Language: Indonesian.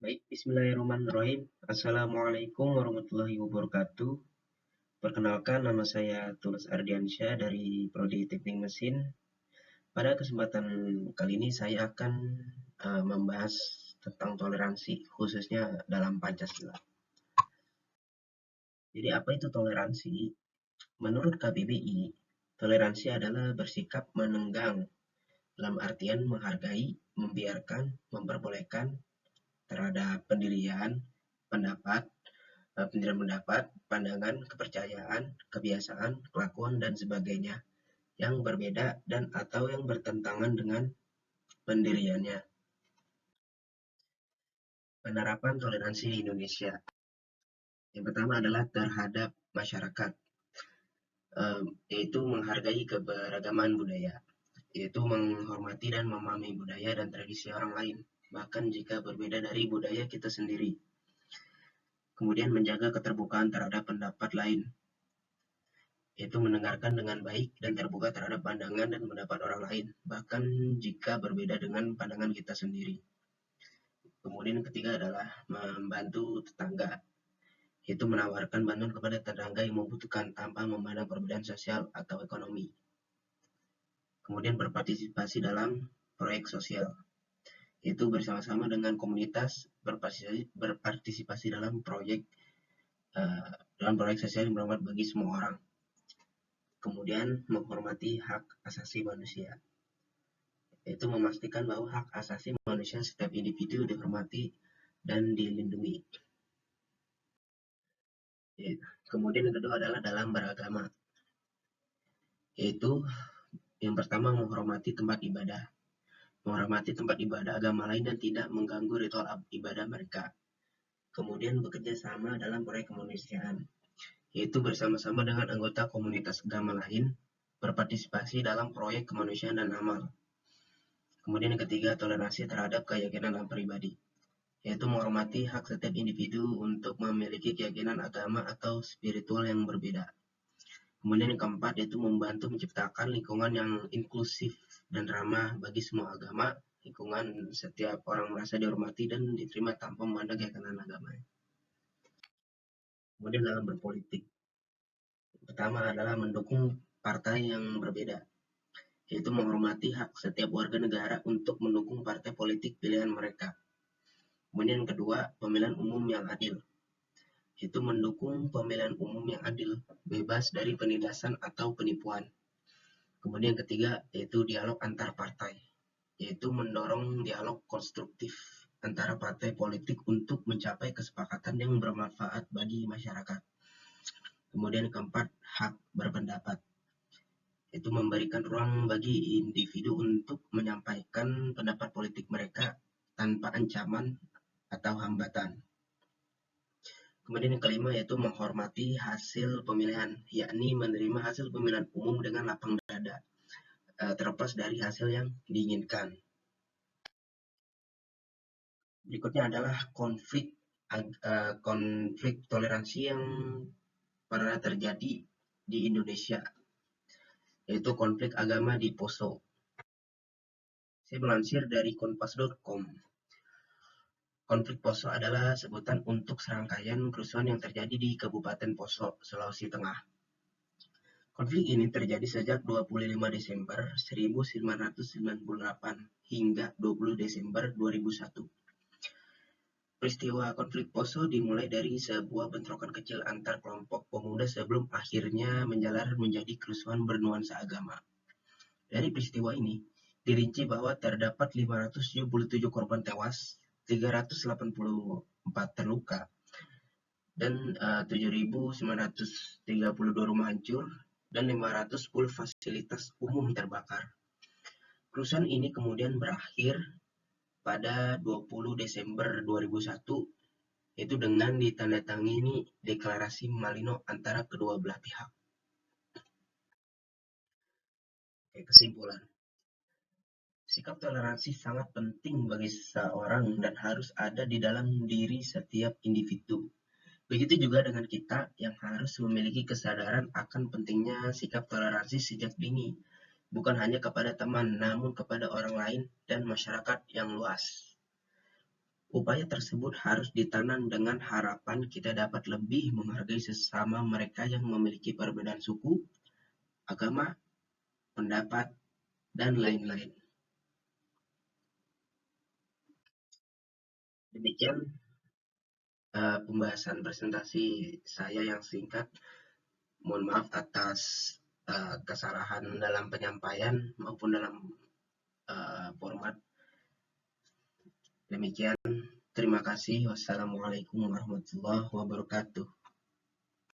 Baik, bismillahirrahmanirrahim. Assalamualaikum warahmatullahi wabarakatuh. Perkenalkan, nama saya Tulus Ardiansyah dari Prodi Teknik Mesin. Pada kesempatan kali ini saya akan membahas tentang toleransi, khususnya dalam Pancasila. Jadi apa itu toleransi? Menurut KBBI, toleransi adalah bersikap menenggang dalam artian menghargai, membiarkan, memperbolehkan terhadap pendirian, pendapat, pendirian pendapat, pandangan, kepercayaan, kebiasaan, kelakuan, dan sebagainya yang berbeda dan atau yang bertentangan dengan pendiriannya. Penerapan toleransi di Indonesia. Yang pertama adalah terhadap masyarakat, yaitu menghargai keberagaman budaya, yaitu menghormati dan memahami budaya dan tradisi orang lain, bahkan jika berbeda dari budaya kita sendiri. Kemudian menjaga keterbukaan terhadap pendapat lain, yaitu mendengarkan dengan baik dan terbuka terhadap pandangan dan pendapat orang lain, bahkan jika berbeda dengan pandangan kita sendiri. Kemudian yang ketiga adalah membantu tetangga, yaitu menawarkan bantuan kepada tetangga yang membutuhkan tanpa memandang perbedaan sosial atau ekonomi. Kemudian berpartisipasi dalam proyek sosial, yaitu bersama-sama dengan komunitas berpartisipasi dalam proyek sosial yang bermanfaat bagi semua orang. Kemudian menghormati hak asasi manusia, yaitu memastikan bahwa hak asasi manusia setiap individu dihormati dan dilindungi. Kemudian yang kedua adalah dalam beragama, yaitu yang pertama menghormati tempat ibadah. Menghormati tempat ibadah agama lain dan tidak mengganggu ritual ibadah mereka. Kemudian bekerja sama dalam proyek kemanusiaan, yaitu bersama-sama dengan anggota komunitas agama lain berpartisipasi dalam proyek kemanusiaan dan amal. Kemudian yang ketiga, toleransi terhadap keyakinan dan pribadi, yaitu menghormati hak setiap individu untuk memiliki keyakinan agama atau spiritual yang berbeda. Kemudian yang keempat, yaitu membantu menciptakan lingkungan yang inklusif dan ramah bagi semua agama, lingkungan setiap orang merasa dihormati dan diterima tanpa memandang keyakinan agamanya. Kemudian dalam berpolitik, pertama adalah mendukung partai yang berbeda, yaitu menghormati hak setiap warga negara untuk mendukung partai politik pilihan mereka. Kemudian yang kedua, pemilihan umum yang adil, yaitu mendukung pemilihan umum yang adil, bebas dari penindasan atau penipuan. Kemudian yang ketiga, yaitu dialog antar partai, yaitu mendorong dialog konstruktif antara partai politik untuk mencapai kesepakatan yang bermanfaat bagi masyarakat. Kemudian yang keempat, hak berpendapat, yaitu memberikan ruang bagi individu untuk menyampaikan pendapat politik mereka tanpa ancaman atau hambatan. Kemudian yang kelima, yaitu menghormati hasil pemilihan, yakni menerima hasil pemilihan umum dengan lapang dada, terlepas dari hasil yang diinginkan. Berikutnya adalah konflik toleransi yang pernah terjadi di Indonesia, yaitu konflik agama di Poso. Saya melansir dari kompas.com. Konflik Poso adalah sebutan untuk serangkaian kerusuhan yang terjadi di Kabupaten Poso, Sulawesi Tengah. Konflik ini terjadi sejak 25 Desember 1998 hingga 20 Desember 2001. Peristiwa konflik Poso dimulai dari sebuah bentrokan kecil antar kelompok pemuda sebelum akhirnya menjalar menjadi kerusuhan bernuansa agama. Dari peristiwa ini, dirinci bahwa terdapat 577 korban tewas, 384 terluka, dan 7.932 rumah hancur, dan 510 fasilitas umum terbakar. Kerusuhan ini kemudian berakhir pada 20 Desember 2001, yaitu dengan ditandatangani deklarasi Malino antara kedua belah pihak. Kesimpulan, sikap toleransi sangat penting bagi seseorang dan harus ada di dalam diri setiap individu. Begitu juga dengan kita yang harus memiliki kesadaran akan pentingnya sikap toleransi sejak dini, bukan hanya kepada teman, namun kepada orang lain dan masyarakat yang luas. Upaya tersebut harus ditanam dengan harapan kita dapat lebih menghargai sesama mereka yang memiliki perbedaan suku, agama, pendapat, dan lain-lain. Demikian pembahasan presentasi saya yang singkat. Mohon maaf atas kesalahan dalam penyampaian maupun dalam format. Demikian, terima kasih. Wassalamualaikum warahmatullahi wabarakatuh.